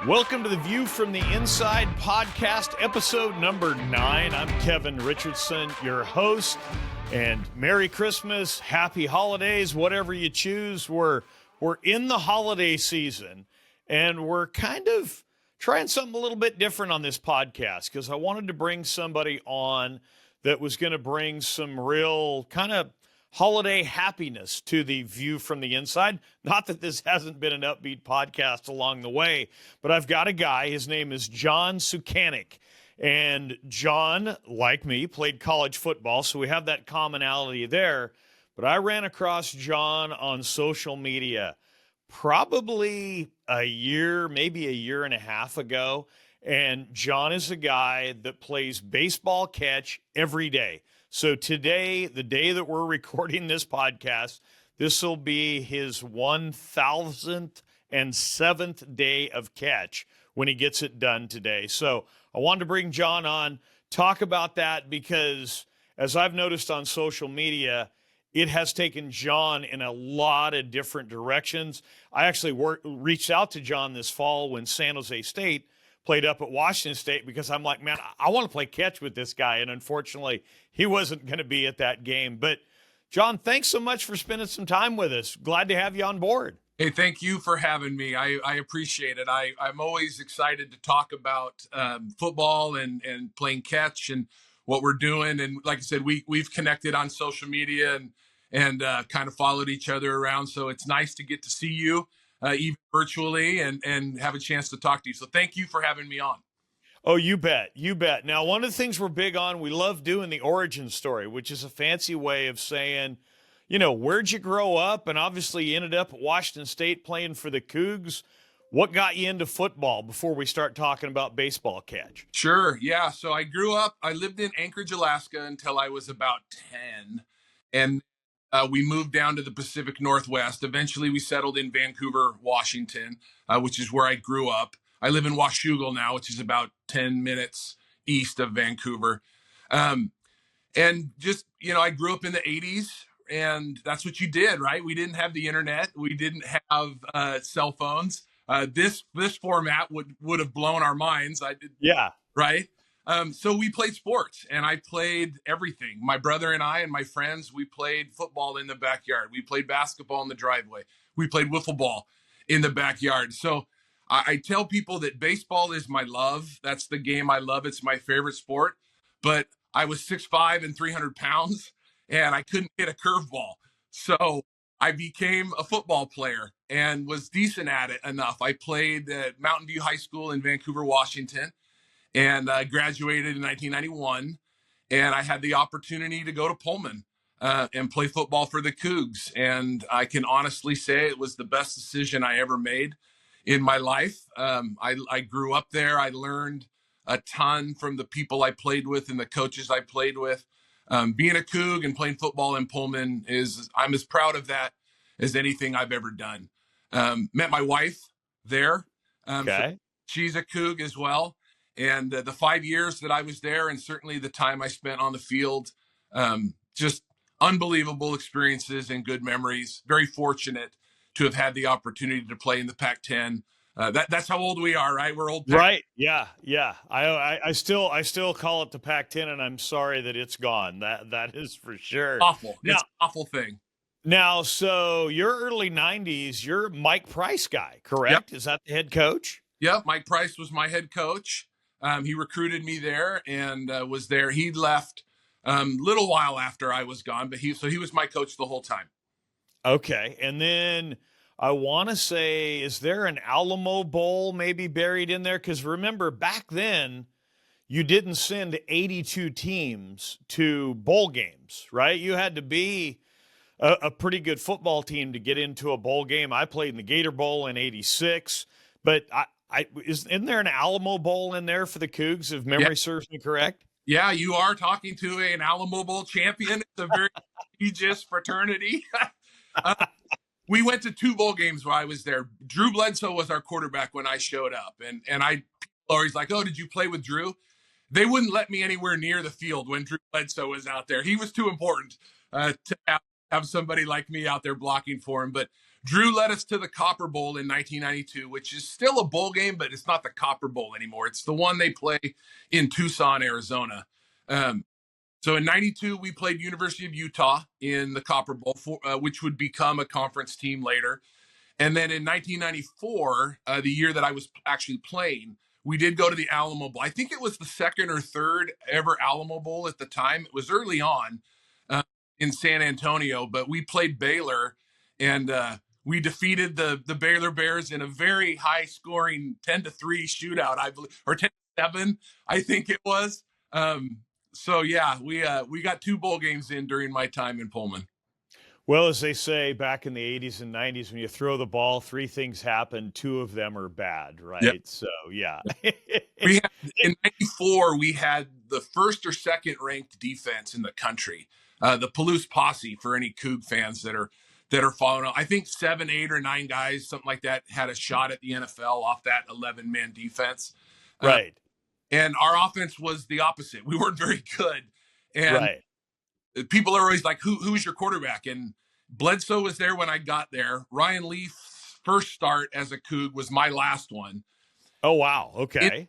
Welcome to the View from the Inside podcast, episode number 9. I'm Kevin Richardson, your host, and Merry Christmas, Happy Holidays, whatever you choose. We're in the holiday season, and we're kind of trying something a little bit different on this podcast because I wanted to bring somebody on that was going to bring some real kind of holiday happiness to the View from the Inside. Not that this hasn't been an upbeat podcast along the way, but I've got a guy. His name is John Scukanec. And John, like me, played college football, so we have that commonality there. But I ran across John on social media probably a year, maybe a year and a half ago. And John is a guy that plays baseball catch every day. So today, the day that we're recording this podcast, this will be his 1,007th day of catch when he gets it done today. So I wanted to bring John on, talk about that, because as I've noticed on social media, it has taken John in a lot of different directions. I actually reached out to John this fall when San Jose State played up at Washington State because I'm like, man, I want to play catch with this guy. And unfortunately, he wasn't going to be at that game. But, John, thanks so much for spending some time with us. Glad to have you on board. Hey, thank you for having me. I appreciate it. I'm always excited to talk about football and playing catch and what we're doing. And like I said, we've connected on social media and kind of followed each other around. So it's nice to get to see you even virtually and have a chance to talk to you. So thank you for having me on. Oh, you bet. You bet. Now, one of the things we're big on, we love doing the origin story, which is a fancy way of saying, you know, where'd you grow up? And obviously you ended up at Washington State playing for the Cougs. What got you into football before we start talking about baseball catch? Sure. Yeah. So I lived in Anchorage, Alaska until I was about 10. And we moved down to the Pacific Northwest. Eventually, we settled in Vancouver, Washington, which is where I grew up. I live in Washougal now, which is about 10 minutes east of Vancouver. And just, you know, I grew up in the 80s, and that's what you did, right? We didn't have the internet. We didn't have cell phones. This format would have blown our minds. Yeah. Right? So we played sports, and I played everything. My brother and I and my friends, we played football in the backyard. We played basketball in the driveway. We played wiffle ball in the backyard. So I tell people that baseball is my love. That's the game I love. It's my favorite sport. But I was 6'5" and 300 pounds, and I couldn't hit a curveball. So I became a football player and was decent at it enough. I played at Mountain View High School in Vancouver, Washington. And I graduated in 1991, and I had the opportunity to go to Pullman and play football for the Cougs. And I can honestly say it was the best decision I ever made in my life. I grew up there. I learned a ton from the people I played with and the coaches I played with. Being a Coug and playing football in Pullman I'm as proud of that as anything I've ever done. Met my wife there. Okay. So she's a Coug as well. And the 5 years that I was there, and certainly the time I spent on the field, just unbelievable experiences and good memories. Very fortunate to have had the opportunity to play in the Pac-10. That's how old we are, right? We're old. Right. Yeah. Yeah. I still call it the Pac-10, and I'm sorry that it's gone. That is for sure. Awful. Now, it's an awful thing. Now, so your early 90s, you're Mike Price guy, correct? Yep. Is that the head coach? Yep. Mike Price was my head coach. He recruited me there and was there. He left little while after I was gone, but he was my coach the whole time. Okay. And then I want to say, is there an Alamo Bowl maybe buried in there? Because remember, back then, you didn't send 82 teams to bowl games, right? You had to be a pretty good football team to get into a bowl game. I played in the Gator Bowl in '86, but isn't there an Alamo Bowl in there for the Cougs, if memory serves me correct? Yeah, you are talking to an Alamo Bowl champion. It's a very prestigious fraternity. We went to 2 bowl games while I was there. Drew Bledsoe was our quarterback when I showed up. And people are always like, oh, did you play with Drew? They wouldn't let me anywhere near the field when Drew Bledsoe was out there. He was too important to have have somebody like me out there blocking for him. But Drew led us to the Copper Bowl in 1992, which is still a bowl game, but it's not the Copper Bowl anymore. It's the one they play in Tucson, Arizona. So in 92, we played University of Utah in the Copper Bowl, which would become a conference team later. And then in 1994, the year that I was actually playing, we did go to the Alamo Bowl. I think it was the second or third ever Alamo Bowl at the time. It was early on in San Antonio, but we played Baylor, and we defeated the Baylor Bears in a very high-scoring 10-3 shootout, I believe, or 10-7, I think it was. So yeah, we got 2 bowl games in during my time in Pullman. Well, as they say back in the 80s and 90s, when you throw the ball, 3 things happen. 2 of them are bad, right? Yep. So, yeah. We had, in 94, we had the first or second ranked defense in the country. The Palouse Posse, for any Coug fans that are following. I think 7, 8, or 9 guys, something like that, had a shot at the NFL off that 11-man defense. Right. And our offense was the opposite. We weren't very good. And right. People are always like, who's your quarterback? And Bledsoe was there when I got there. Ryan Leaf's first start as a Coug was my last one. Oh, wow. Okay.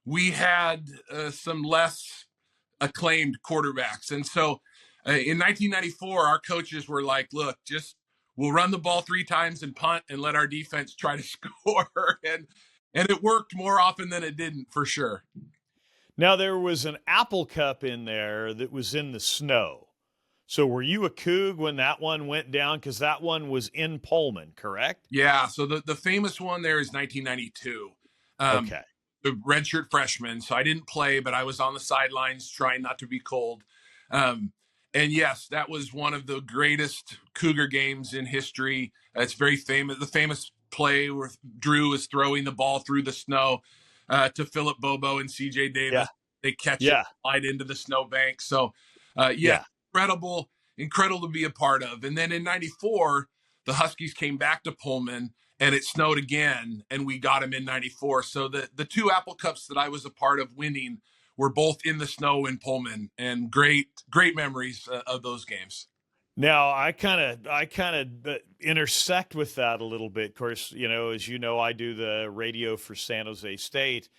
We had some less acclaimed quarterbacks. And so in 1994, our coaches were like, look, we'll run the ball 3 times and punt and let our defense try to score. And it worked more often than it didn't, for sure. Now, there was an Apple Cup in there that was in the snow. So were you a Coug when that one went down? Because that one was in Pullman, correct? Yeah. So the famous one there is 1992. Okay. The redshirt freshman. So I didn't play, but I was on the sidelines trying not to be cold. And yes, that was one of the greatest Cougar games in history. It's very famous. The famous play where Drew is throwing the ball through the snow to Philip Bobo and CJ Davis. Yeah. They catch it, slide into the snowbank. So, incredible to be a part of. And then in 94, the Huskies came back to Pullman and it snowed again, and we got them in 94. So the 2 Apple Cups that I was a part of winning were both in the snow in Pullman, and great memories of those games. Now, I kind of intersect with that a little bit. Of course, as you know, I do the radio for San Jose State.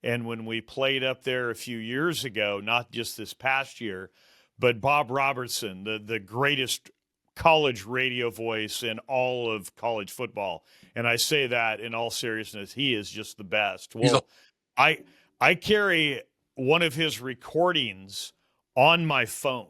And when we played up there a few years ago, not just this past year, but Bob Robertson, the greatest college radio voice in all of college football. And I say that in all seriousness, he is just the best. Well, I carry one of his recordings on my phone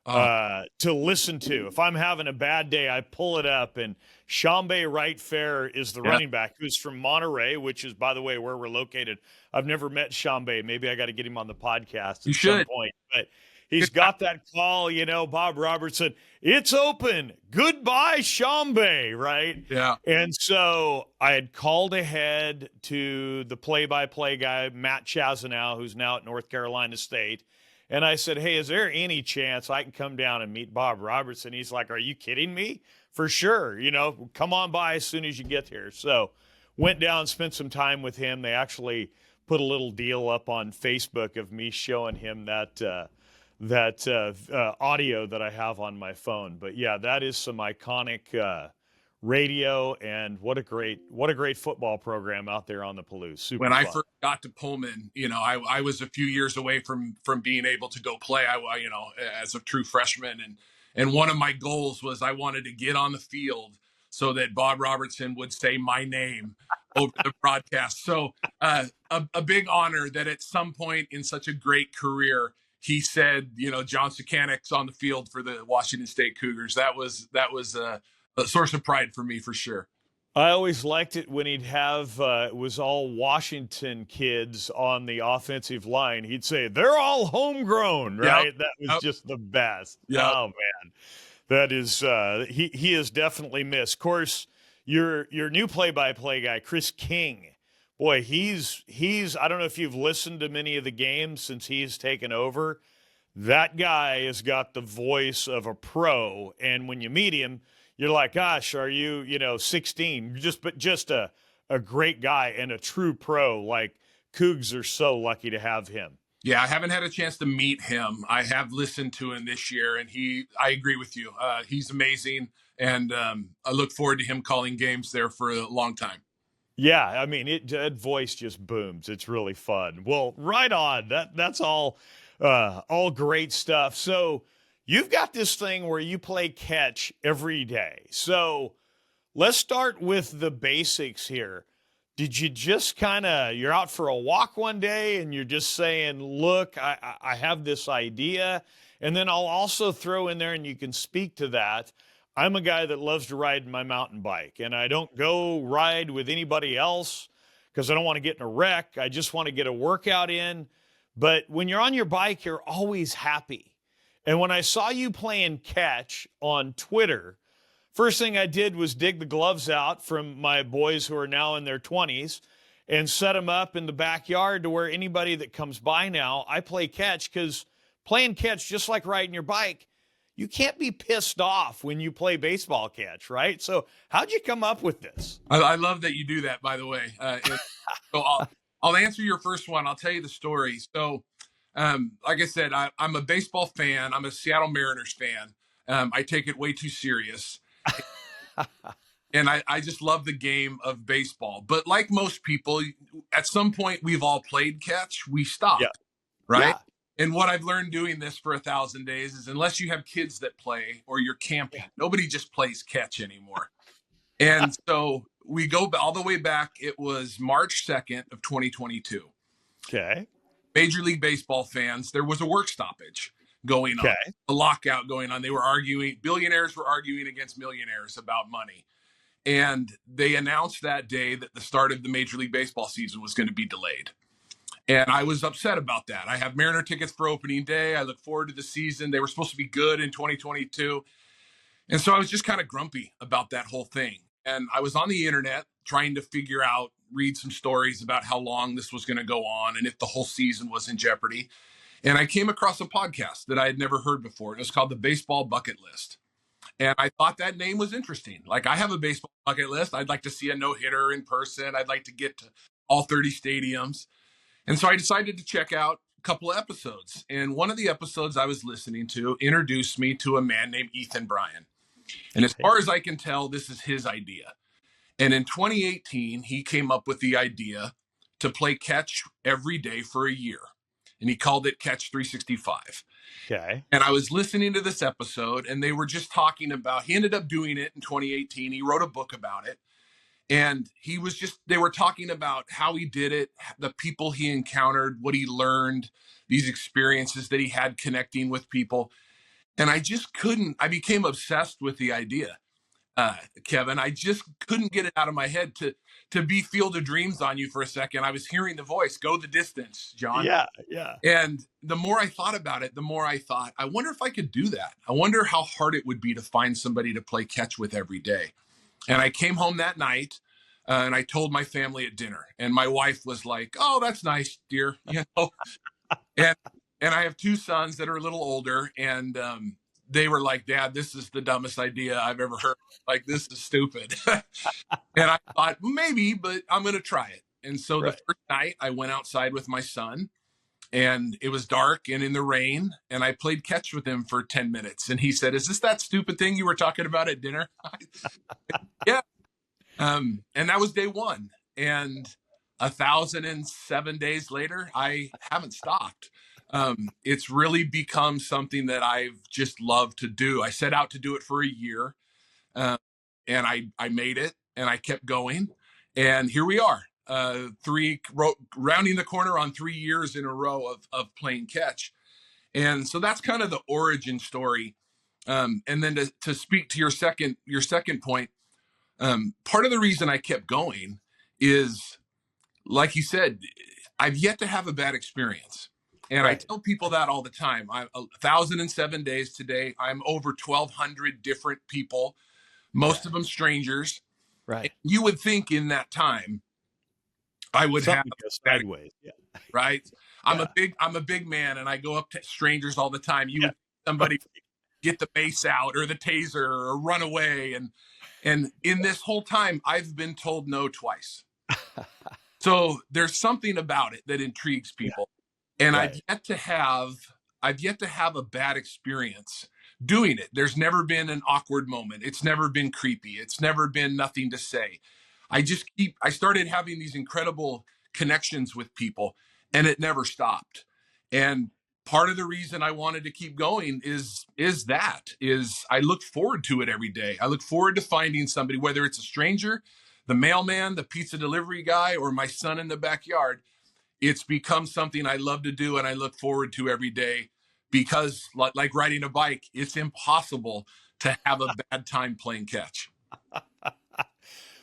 to listen to. If I'm having a bad day, I pull it up, and Shambe Wright Fair is the running back, who's from Monterey, which is, by the way, where we're located. I've never met Shambe. Maybe I got to get him on the podcast at some point. But he's got that call, Bob Robertson, it's open. Goodbye, Shambe, right? Yeah. And so I had called ahead to the play-by-play guy, Matt Chazanow, who's now at North Carolina State. And I said, hey, is there any chance I can come down and meet Bob Robertson? He's like, are you kidding me? For sure. Come on by as soon as you get here. So went down, spent some time with him. They actually put a little deal up on Facebook of me showing him that audio that I have on my phone. But yeah, that is some iconic radio, and what a great football program out there on the Palouse. Super when fun. I first got to Pullman, I was a few years away from being able to go play. As a true freshman, and one of my goals was I wanted to get on the field so that Bob Robertson would say my name over the broadcast. So a big honor that at some point in such a great career, he said, John Scukanec's on the field for the Washington State Cougars. That was a source of pride for me, for sure. I always liked it when he'd have it was all Washington kids on the offensive line. He'd say, they're all homegrown, right? Yep. That was just the best. Yep. Oh, man. That is he is definitely missed. Of course, your new play-by-play guy, Chris King, boy, he's I don't know if you've listened to many of the games since he's taken over. That guy has got the voice of a pro, and when you meet him, you're like, gosh, are you, 16? Just a great guy and a true pro. Like, Cougs are so lucky to have him. Yeah, I haven't had a chance to meet him. I have listened to him this year, and I agree with you. He's amazing, and I look forward to him calling games there for a long time. Yeah, I mean, that voice just booms. It's really fun. Well, right on. That's all great stuff. So you've got this thing where you play catch every day. So let's start with the basics here. Did you just you're out for a walk one day and you're just saying, look, I have this idea. And then I'll also throw in there, and you can speak to that. I'm a guy that loves to ride my mountain bike, and I don't go ride with anybody else because I don't want to get in a wreck. I just want to get a workout in. But when you're on your bike, you're always happy. And when I saw you playing catch on Twitter, first thing I did was dig the gloves out from my boys who are now in their 20s and set them up in the backyard to where anybody that comes by now, I play catch, because playing catch, just like riding your bike, you can't be pissed off when you play baseball catch, right? So how'd you come up with this? I love that you do that, by the way. So I'll answer your first one. I'll tell you the story. So, like I said, I'm a baseball fan. I'm a Seattle Mariners fan. I take it way too serious. And I just love the game of baseball. But like most people, at some point we've all played catch. We stopped, Yeah. right? Yeah. And what I've learned doing this for 1,000 days is, unless you have kids that play or you're camping, nobody just plays catch anymore. And so we go all the way back. It was March 2nd of 2022. Okay. Major League Baseball fans, there was a work stoppage going on, Okay. a lockout going on. They were arguing, billionaires were arguing against millionaires about money. And they announced that day that the start of the Major League Baseball season was going to be delayed. And I was upset about that. I have Mariner tickets for opening day. I look forward to the season. They were supposed to be good in 2022. And so I was just kind of grumpy about that whole thing. And I was on the internet trying to figure out, read some stories about how long this was going to go on and if the whole season was in jeopardy. And I came across a podcast that I had never heard before. It was called The Baseball Bucket List. And I thought that name was interesting. Like, I have a baseball bucket list. I'd like to see a no-hitter in person. I'd like to get to all 30 stadiums. And so I decided to check out a couple of episodes. And one of the episodes I was listening to introduced me to a man named Ethan Bryan. And as far as I can tell, this is his idea. And in 2018, he came up with the idea to play catch every day for a year. And he called it Catch 365. Okay. And I was listening to this episode, and they were just talking about, he ended up doing it in 2018. He wrote a book about it. And they were talking about how he did it, the people he encountered, what he learned, these experiences that he had connecting with people. And I became obsessed with the idea, Kevin. I just couldn't get it out of my head to be Field of Dreams on you for a second. I was hearing the voice, go the distance, John. Yeah. Yeah. And the more I thought about it, the more I thought, I wonder if I could do that. I wonder how hard it would be to find somebody to play catch with every day. And I came home that night, and I told my family at dinner, and my wife was like, "Oh, that's nice, dear." And I have two sons that are a little older, and they were like, "Dad, this is the dumbest idea I've ever heard. Like, this is stupid." And I thought, maybe, but I'm going to try it. And so the first night I went outside with my son, and it was dark and in the rain, and I played catch with him for 10 minutes. And he said, "Is this that stupid thing you were talking about at dinner?" Yeah. And that was day one. And 1,007 days later, I haven't stopped. It's really become something that I've just loved to do. I set out to do it for a year, and I made it, and I kept going. And here we are, rounding the corner on 3 years in a row of playing catch. And so that's kind of the origin story. And then to speak to your second point, part of the reason I kept going is, like you said, I've yet to have a bad experience. And I tell people that all the time. 1,007 days today. I'm over 1,200 different people, most of them strangers. Right. And you would think in that time I would Something have goes sideways. Yeah. right. I'm a big man, and I go up to strangers all the time. You would somebody get the mace out or the taser or run away, and in this whole time I've been told no twice. So there's something about it that intrigues people. And Right. I've yet to have a bad experience doing it. There's never been an awkward moment. It's never been creepy. It's never been nothing to say. I started having these incredible connections with people, and it never stopped. And part of the reason I wanted to keep going is I look forward to it every day. I look forward to finding somebody, whether it's a stranger, the mailman, the pizza delivery guy, or my son in the backyard. It's become something I love to do and I look forward to every day, because like riding a bike, it's impossible to have a bad time playing catch.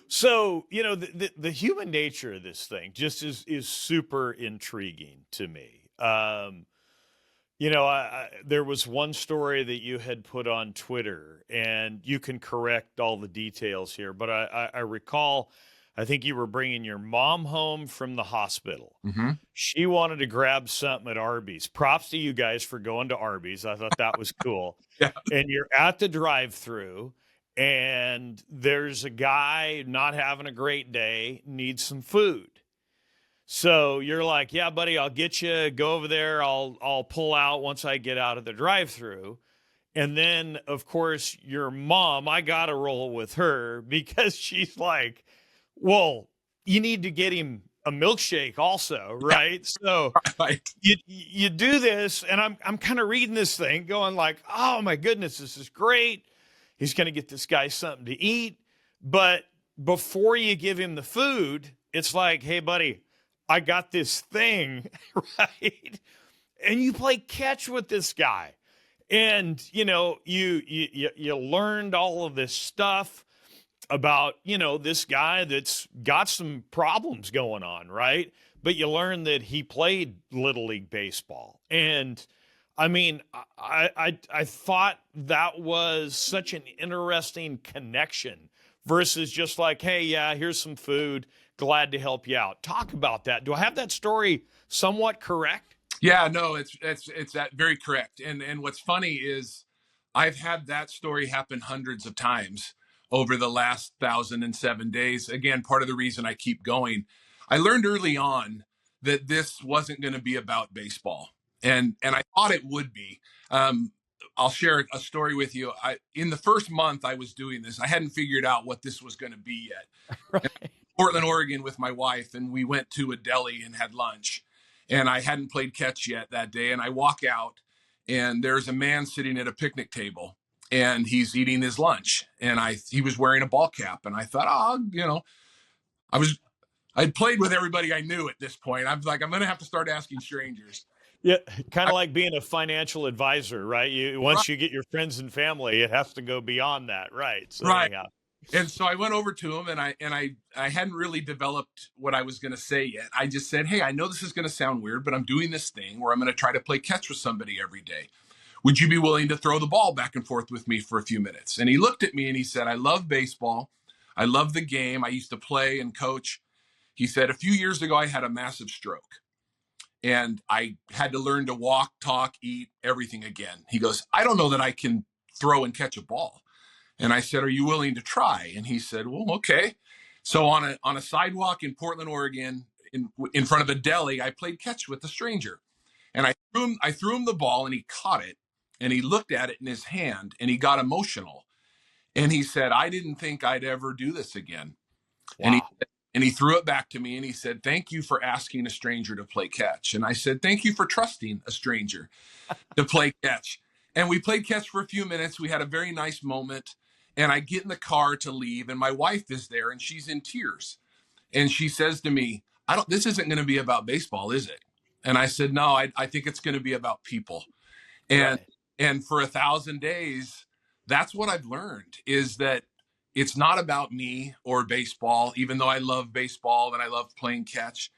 So, the human nature of this thing just is super intriguing to me. There was one story that you had put on Twitter, and you can correct all the details here, but I recall, I think you were bringing your mom home from the hospital. Mm-hmm. She wanted to grab something at Arby's. Props to you guys for going to Arby's. I thought that was cool. Yeah. And you're at the drive-through, and there's a guy not having a great day, needs some food. So you're like, yeah, buddy, I'll get you. Go over there. I'll pull out once I get out of the drive-through. And then, of course, your mom, I got to roll with her because she's like, well, you need to get him a milkshake also, right? So Right. you do this, and I'm kind of reading this thing going like, oh my goodness, this is great. He's going to get this guy something to eat. But before you give him the food, it's like, hey, buddy, I got this thing, right? And you play catch with this guy. And, you learned all of this stuff about, this guy that's got some problems going on, right? But you learn that he played Little League baseball. And I mean, I thought that was such an interesting connection versus just like, hey, yeah, here's some food. Glad to help you out. Talk about that. Do I have that story somewhat correct? Yeah, no, it's that very correct. And what's funny is I've had that story happen hundreds of times over the last 1,007 days. Again, part of the reason I keep going. I learned early on that this wasn't going to be about baseball, and I thought it would be. I'll share a story with you. In the first month I was doing this, I hadn't figured out what this was going to be yet. Right. Portland, Oregon with my wife, and we went to a deli and had lunch. And I hadn't played catch yet that day. And I walk out, and there's a man sitting at a picnic table, and he's eating his lunch. And he was wearing a ball cap. And I thought, I'd played with everybody I knew at this point. I was like, I'm going to have to start asking strangers. Yeah, kind of like being a financial advisor, right? Once you get your friends and family, it has to go beyond that, right? So Right. anyhow. And so I went over to him, and I hadn't really developed what I was going to say yet. I just said, hey, I know this is going to sound weird, but I'm doing this thing where I'm going to try to play catch with somebody every day. Would you be willing to throw the ball back and forth with me for a few minutes? And he looked at me and he said, I love baseball. I love the game. I used to play and coach. He said, a few years ago, I had a massive stroke, and I had to learn to walk, talk, eat, everything again. He goes, I don't know that I can throw and catch a ball. And I said, are you willing to try? And he said, well, okay. So on a sidewalk in Portland, Oregon, in front of a deli, I played catch with a stranger. And I threw him the ball, and he caught it, and he looked at it in his hand, and he got emotional. And he said, I didn't think I'd ever do this again. Wow. And he threw it back to me, and he said, thank you for asking a stranger to play catch. And I said, thank you for trusting a stranger to play catch. And we played catch for a few minutes. We had a very nice moment. And I get in the car to leave, and my wife is there, and she's in tears. And she says to me, this isn't going to be about baseball, is it? And I said, no, I think it's going to be about people. And, Right. and for 1,000 days, that's what I've learned, is that it's not about me or baseball, even though I love baseball and I love playing catch.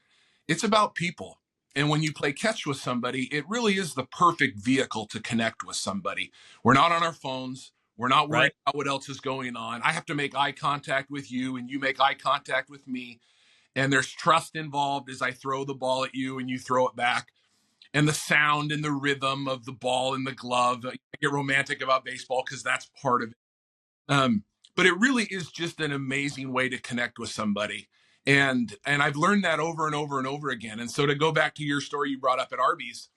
It's about people. And when you play catch with somebody, it really is the perfect vehicle to connect with somebody. We're not on our phones. We're not worried Right. about what else is going on. I have to make eye contact with you, and you make eye contact with me. And there's trust involved as I throw the ball at you and you throw it back. And the sound and the rhythm of the ball in the glove. I get romantic about baseball because that's part of it. But it really is just an amazing way to connect with somebody. And I've learned that over and over and over again. And so to go back to your story you brought up at Arby's,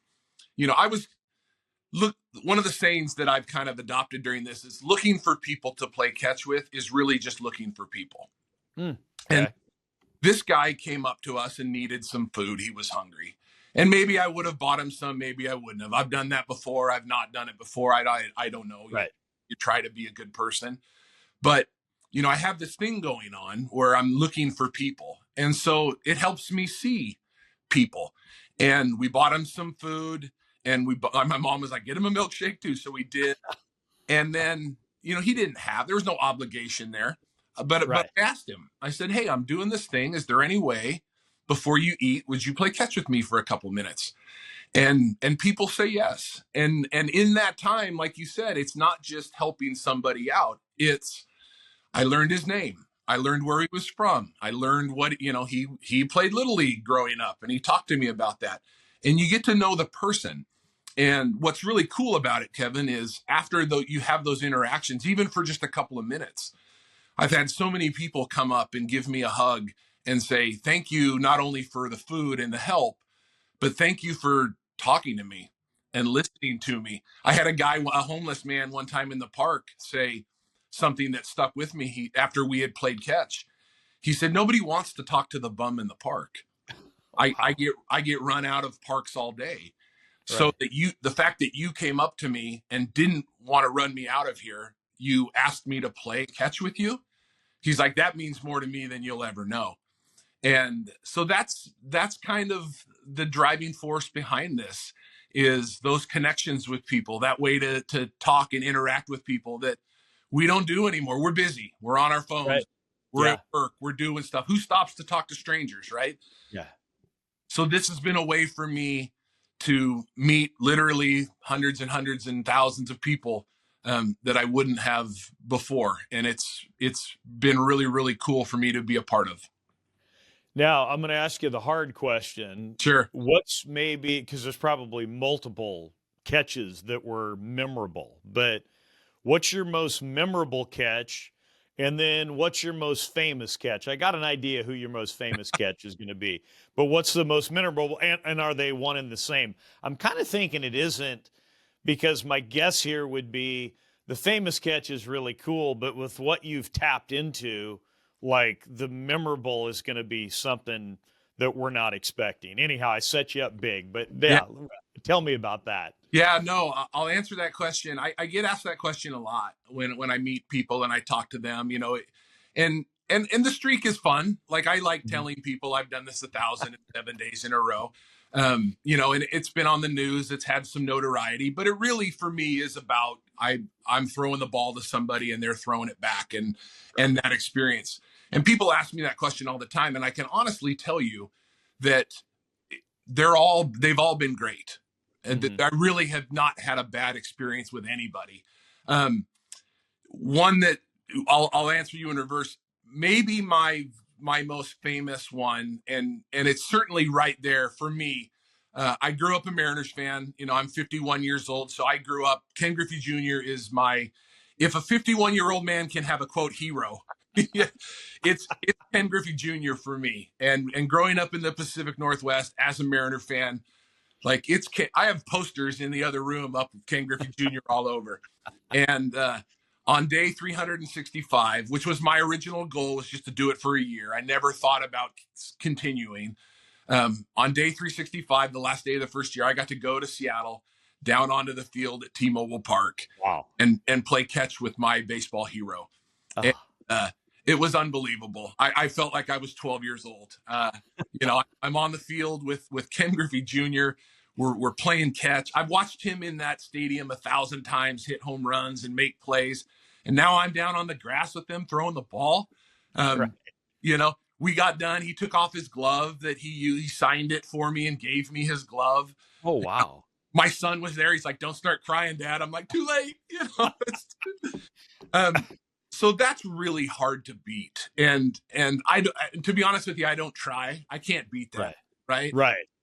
one of the sayings that I've kind of adopted during this is looking for people to play catch with is really just looking for people. Okay. And this guy came up to us and needed some food. He was hungry. And maybe I would have bought him some, maybe I wouldn't have. I've done that before. I've not done it before. I don't know. Right. You try to be a good person. But, I have this thing going on where I'm looking for people. And so it helps me see people. And we bought him some food, and my mom was like, get him a milkshake too. So we did. And then, there was no obligation there. But I asked him, I said, hey, I'm doing this thing. Is there any way before you eat, would you play catch with me for a couple minutes? And people say yes. And in that time, like you said, it's not just helping somebody out. I learned his name. I learned where he was from. I learned what, he played Little League growing up, and he talked to me about that. And you get to know the person. And what's really cool about it, Kevin, is after you have those interactions, even for just a couple of minutes, I've had so many people come up and give me a hug and say, thank you, not only for the food and the help, but thank you for talking to me and listening to me. I had a homeless man one time in the park say something that stuck with me. After we had played catch, he said, nobody wants to talk to the bum in the park. Wow. I get run out of parks all day. Right. So the fact that you came up to me and didn't want to run me out of here, you asked me to play catch with you. He's like, that means more to me than you'll ever know. And so that's kind of the driving force behind this, is those connections with people, that way to talk and interact with people that we don't do anymore. We're busy. We're on our phones. Right. We're at work. We're doing stuff. Who stops to talk to strangers, right? Yeah. So this has been a way for me to meet literally hundreds and thousands of people that I wouldn't have before. And it's been really, really cool for me to be a part of. Now, I'm going to ask you the hard question. Sure. What's maybe, because there's probably multiple catches that were memorable, but what's your most memorable catch? And then what's your most famous catch? I got an idea who your most famous catch is going to be, but what's the most memorable, and are they one and the same? I'm kind of thinking it isn't, because my guess here would be the famous catch is really cool, but with what you've tapped into, like the memorable is going to be something that we're not expecting. Anyhow, I set you up big, but yeah. Tell me about that. Yeah, no, I'll answer that question. I get asked that question a lot when I meet people and I talk to them, and the streak is fun. Like, I like telling people I've done this 1,007 days in a row. And it's been on the news. It's had some notoriety, but it really, for me, is about I'm throwing the ball to somebody and they're throwing it back, and that experience. And people ask me that question all the time, and I can honestly tell you that they've all been great. And I really have not had a bad experience with anybody. One that I'll answer you in reverse. Maybe my most famous one, and it's certainly right there for me. I grew up a Mariners fan. I'm 51 years old, so I grew up. Ken Griffey Jr. is if a 51-year-old man can have a quote hero, it's Ken Griffey Jr. for me. And growing up in the Pacific Northwest as a Mariner fan, like, I have posters in the other room up with Ken Griffey Jr. all over. And on day 365, which was my original goal, was just to do it for a year. I never thought about continuing. On day 365, the last day of the first year, I got to go to Seattle, down onto the field at T-Mobile Park. Wow. And play catch with my baseball hero. And, it was unbelievable. I felt like I was 12 years old. I'm on the field with Ken Griffey Jr. We're playing catch. I've watched him in that stadium 1,000 times, hit home runs and make plays. And now I'm down on the grass with him throwing the ball. Right. We got done. He took off his glove that he signed it for me and gave me his glove. Oh, wow. My son was there. He's like, don't start crying, Dad. I'm like, too late. So that's really hard to beat. And to be honest with you, I don't try. I can't beat that. Right.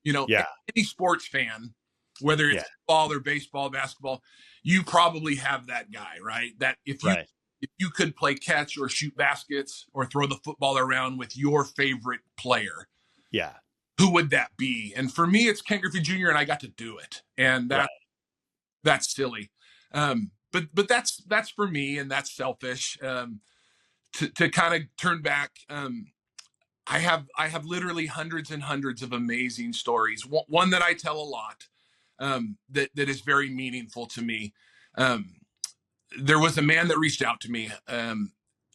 Any sports fan, whether it's football or baseball, basketball, you probably have that guy, right? That if you if you could play catch or shoot baskets or throw the football around with your favorite player, Yeah. who would that be? And for me, it's Ken Griffey Jr. and I got to do it. And Right. that's silly. But that's for me, and that's selfish. To kind of turn back, I have literally hundreds and hundreds of amazing stories. One that I tell a lot, that is very meaningful to me. There was a man that reached out to me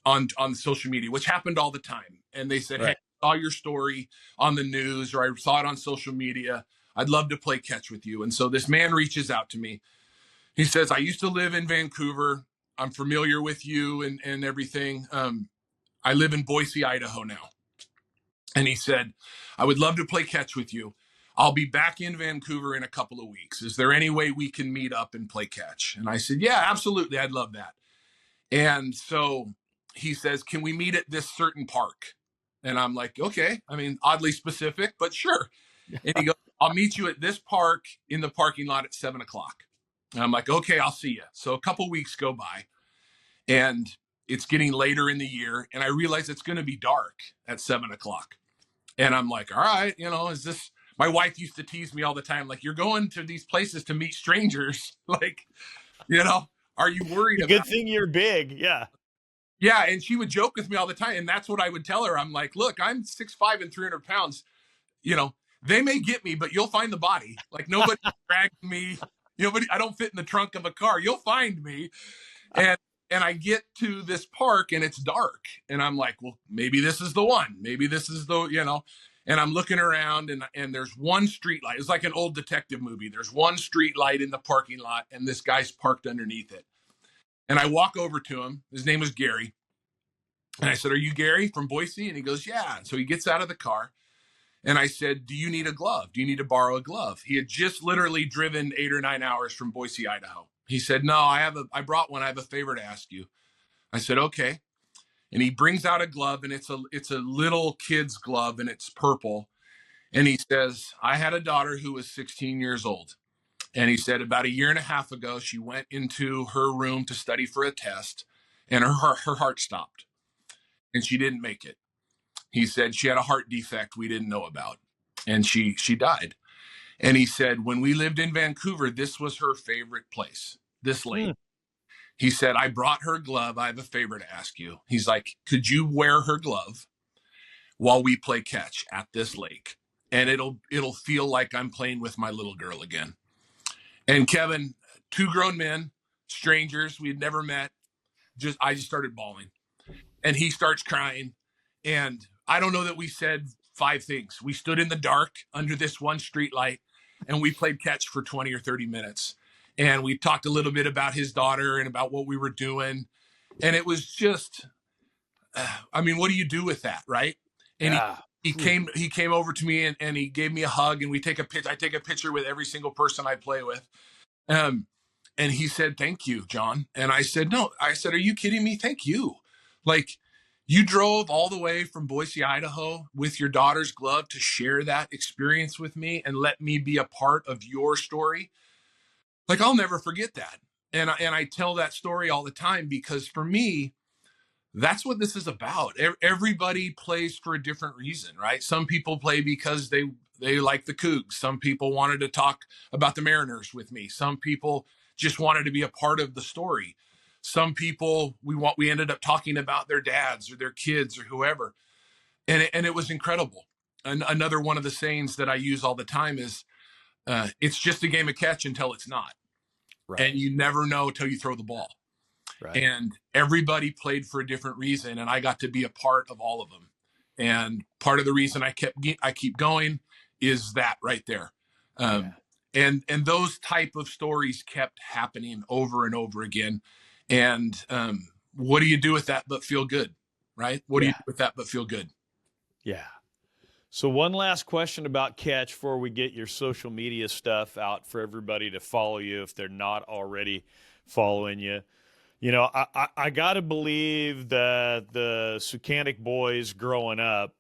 on social media, which happened all the time, and they said, Right. "Hey, I saw your story on the news, or I saw it on social media. I'd love to play catch with you." And so this man reaches out to me. He says, "I used to live in Vancouver. I'm familiar with you and everything. I live in Boise, Idaho now." And he said, "I would love to play catch with you. I'll be back in Vancouver in a couple of weeks. Is there any way we can meet up and play catch?" And I said, "Yeah, absolutely. I'd love that." And so he says, "Can we meet at this certain park?" And I'm like, "Okay." I mean, oddly specific, but sure. And he goes, "I'll meet you at this park in the parking lot at 7:00. And I'm like, "Okay, I'll see you." So a couple weeks go by, and it's getting later in the year, and I realize it's going to be dark at 7:00. And I'm like, "All right, is this?" My wife used to tease me all the time, like, "You're going to these places to meet strangers. Like, are you worried about?" Good thing you're big. Yeah. Yeah, and she would joke with me all the time, and that's what I would tell her. I'm like, "Look, I'm 6'5" and 300 pounds. They may get me, but you'll find the body. Like, nobody dragged me. Nobody. I don't fit in the trunk of a car. You'll find me." And I get to this park and it's dark, and I'm like, "Well, maybe this is the one. Maybe this is the. And I'm looking around, and there's one street light. It's like an old detective movie. There's one street light in the parking lot, and this guy's parked underneath it. And I walk over to him. His name is Gary. And I said, "Are you Gary from Boise?" And he goes, "Yeah." And so he gets out of the car. And I said, "Do you need a glove? Do you need to borrow a glove?" He had just literally driven 8 or 9 hours from Boise, Idaho. He said, "No, I brought one. I have a favor to ask you." I said, "Okay." And he brings out a glove, and it's a little kid's glove, and it's purple. And he says, "I had a daughter who was 16 years old." And he said, "About a year and a half ago, she went into her room to study for a test, and her heart stopped, and she didn't make it." He said she had a heart defect we didn't know about, and she died. And he said, "When we lived in Vancouver, this was her favorite place, this lake." Mm. He said, "I brought her glove. I have a favor to ask you." He's like, "Could you wear her glove while we play catch at this lake? And it'll feel like I'm playing with my little girl again." And Kevin, two grown men, strangers we had never met, I just started bawling. And he starts crying. And I don't know that we said 5 things. We stood in the dark under this one street light, and we played catch for 20 or 30 minutes. And we talked a little bit about his daughter and about what we were doing. And it was just, I mean, what do you do with that, right? And Yeah. he came over to me, and he gave me a hug, and we take a picture. I take a picture with every single person I play with. Um, and he said, "Thank you, John." And I said, "No." I said, "Are you kidding me? Thank you. Like, you drove all the way from Boise, Idaho with your daughter's glove to share that experience with me and let me be a part of your story. Like, I'll never forget that." And I tell that story all the time, because for me, that's what this is about. Everybody plays for a different reason, right? Some people play because they like the Cougs. Some people wanted to talk about the Mariners with me. Some people just wanted to be a part of the story. Some people we ended up talking about their dads or their kids or whoever, and it was incredible. And another one of the sayings that I use all the time is, "It's just a game of catch until it's not," Right. and you never know till you throw the ball. Right. And everybody played for a different reason, and I got to be a part of all of them. And part of the reason I keep going is that right there. Um, and those type of stories kept happening over and over again. And what do you do with that but feel good, right? What do you do with that but feel good? Yeah. So one last question about catch before we get your social media stuff out for everybody to follow you if they're not already following you. I got to believe that the Scukanec boys growing up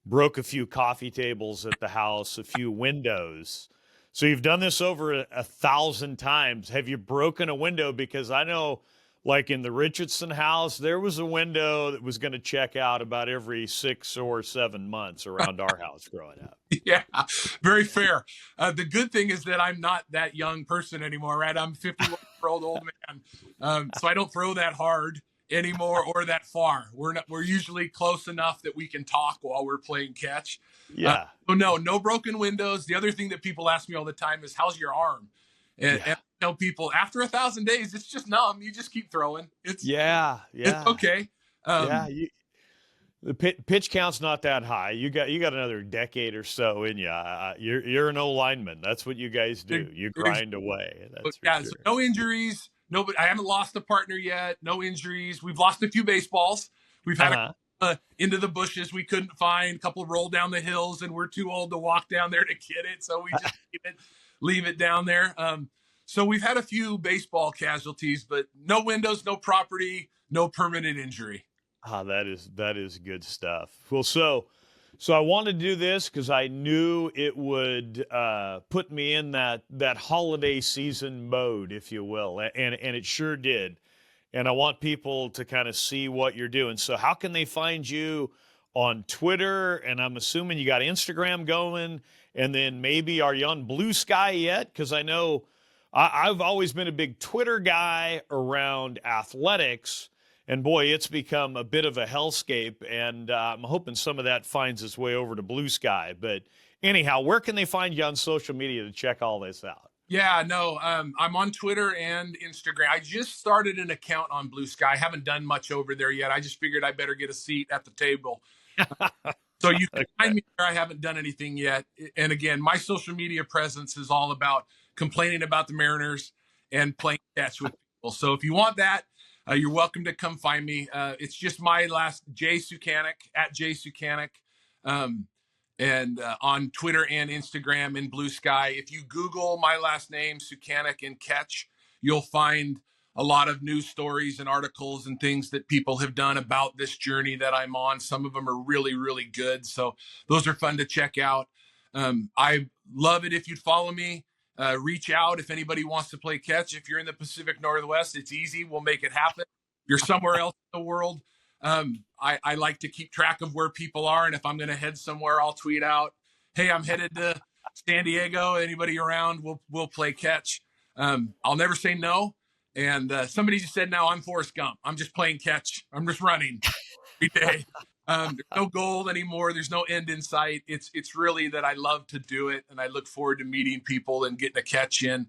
broke a few coffee tables at the house, a few windows. So you've done this over 1,000 times. Have you broken a window? Because I know like in the Richardson house, there was a window that was going to check out about every 6 or 7 months around our house growing up. Yeah, very fair. The good thing is that I'm not that young person anymore, right? I'm a 51-year-old old man. So I don't throw that hard anymore or that far. We're usually close enough that we can talk while we're playing catch. Yeah. So no broken windows. The other thing that people ask me all the time is, how's your arm? And I tell people, after 1,000 days, it's just numb. You just keep throwing. It's okay. The pitch count's not that high. You got another decade or so in you. You're an old lineman. That's what you guys do. You grind away. That's for sure. So no injuries. Nobody. I haven't lost a partner yet. No injuries. We've lost a few baseballs. We've had into the bushes we couldn't find. A couple roll down the hills, and we're too old to walk down there to get it. So we just leave it down there. So we've had a few baseball casualties, but no windows, no property, no permanent injury. That is good stuff. Well, so I wanted to do this because I knew it would put me in that holiday season mode, if you will, and it sure did. And I want people to kind of see what you're doing. So how can they find you on Twitter? And I'm assuming you got Instagram going, and then maybe are you on Blue Sky yet? Because I know I've always been a big Twitter guy around athletics. And boy, it's become a bit of a hellscape, and I'm hoping some of that finds its way over to Blue Sky. But anyhow, where can they find you on social media to check all this out? Yeah, no, I'm on Twitter and Instagram. I just started an account on Blue Sky. I haven't done much over there yet. I just figured I better get a seat at the table. So you can find me there. I haven't done anything yet. And again, my social media presence is all about complaining about the Mariners and playing catch with people. So if you want that, you're welcome to come find me. It's just my last, J Scukanec, at J Scukanec, and on Twitter and Instagram and Blue Sky. If you Google my last name, Scukanec, and catch, you'll find a lot of news stories and articles and things that people have done about this journey that I'm on. Some of them are really, really good. So those are fun to check out. I love it if you'd follow me. Reach out if anybody wants to play catch. If you're in the Pacific Northwest, it's easy. We'll make it happen. If you're somewhere else in the world, I like to keep track of where people are. And if I'm going to head somewhere, I'll tweet out, hey, I'm headed to San Diego. Anybody around? We'll play catch. I'll never say no. And somebody just said, no, I'm Forrest Gump. I'm just playing catch. I'm just running every day. There's no goal anymore. There's no end in sight. It's really that I love to do it, and I look forward to meeting people and getting a catch in.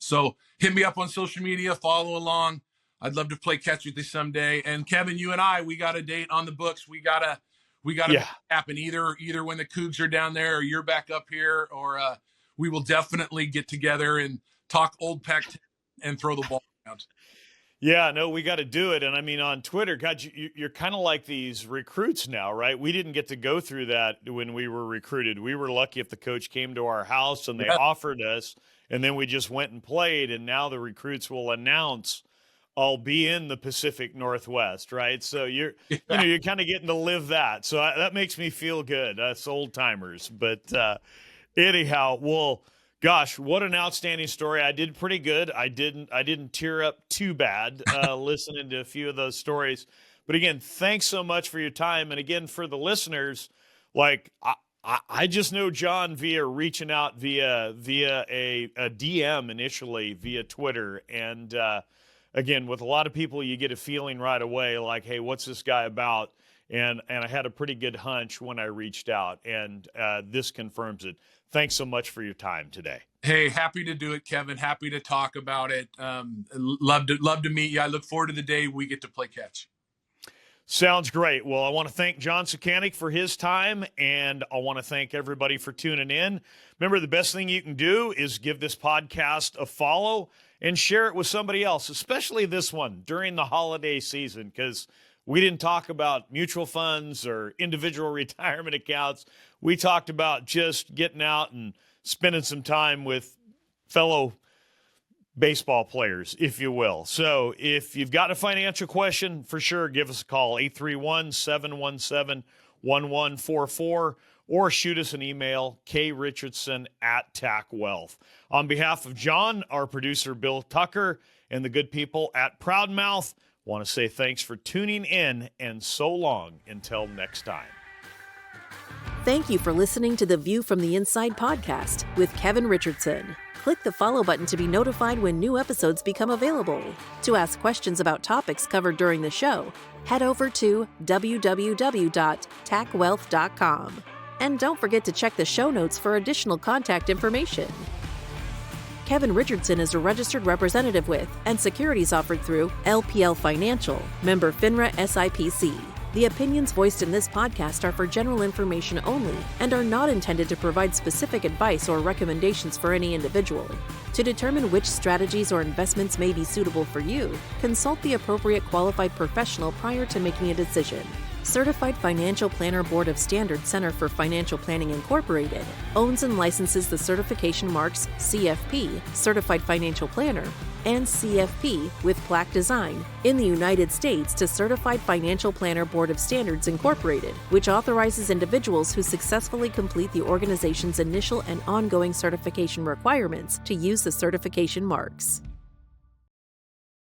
So hit me up on social media, follow along. I'd love to play catch with you someday. And Kevin, you and I, we got a date on the books. We gotta make it happen either when the Cougs are down there or you're back up here, or we will definitely get together and talk old Pac and throw the ball around. Yeah, no, we got to do it. And I mean, on Twitter, God, you're kind of like these recruits now, right? We didn't get to go through that when we were recruited. We were lucky if the coach came to our house and they offered us, and then we just went and played. And now the recruits will announce, I'll be in the Pacific Northwest, right? So you're kind of getting to live that. So that makes me feel good. Us old timers. But anyhow, well, gosh, what an outstanding story. I did pretty good. I didn't tear up too bad listening to a few of those stories. But again, thanks so much for your time. And again, for the listeners, like I just know John via reaching out via a DM initially via Twitter. And again, with a lot of people, you get a feeling right away like, hey, what's this guy about? And I had a pretty good hunch when I reached out, and this confirms it. Thanks so much for your time today. Hey, happy to do it, Kevin. Happy to talk about it. Love to meet you. I look forward to the day we get to play catch. Sounds great. Well, I want to thank John Scukanec for his time, and I want to thank everybody for tuning in. Remember, the best thing you can do is give this podcast a follow and share it with somebody else, especially this one during the holiday season, because we didn't talk about mutual funds or individual retirement accounts. We talked about just getting out and spending some time with fellow baseball players, if you will. So if you've got a financial question, for sure, give us a call, 831-717-1144, or shoot us an email, krichardson@TACWealth. On behalf of John, our producer, Bill Tucker, and the good people at Proudmouth want to say thanks for tuning in, and so long until next time. Thank you for listening to the View from the Inside podcast with Kevin Richardson. Click the follow button to be notified when new episodes become available. To ask questions about topics covered during the show, head over to www.tacwealth.com. And don't forget to check the show notes for additional contact information. Kevin Richardson is a registered representative with and securities offered through LPL Financial, member FINRA SIPC. The opinions voiced in this podcast are for general information only and are not intended to provide specific advice or recommendations for any individual. To determine which strategies or investments may be suitable for you, consult the appropriate qualified professional prior to making a decision. Certified Financial Planner Board of Standards Center for Financial Planning Incorporated owns and licenses the certification marks CFP, Certified Financial Planner, and CFP with plaque design in the United States to Certified Financial Planner Board of Standards Incorporated, which authorizes individuals who successfully complete the organization's initial and ongoing certification requirements to use the certification marks.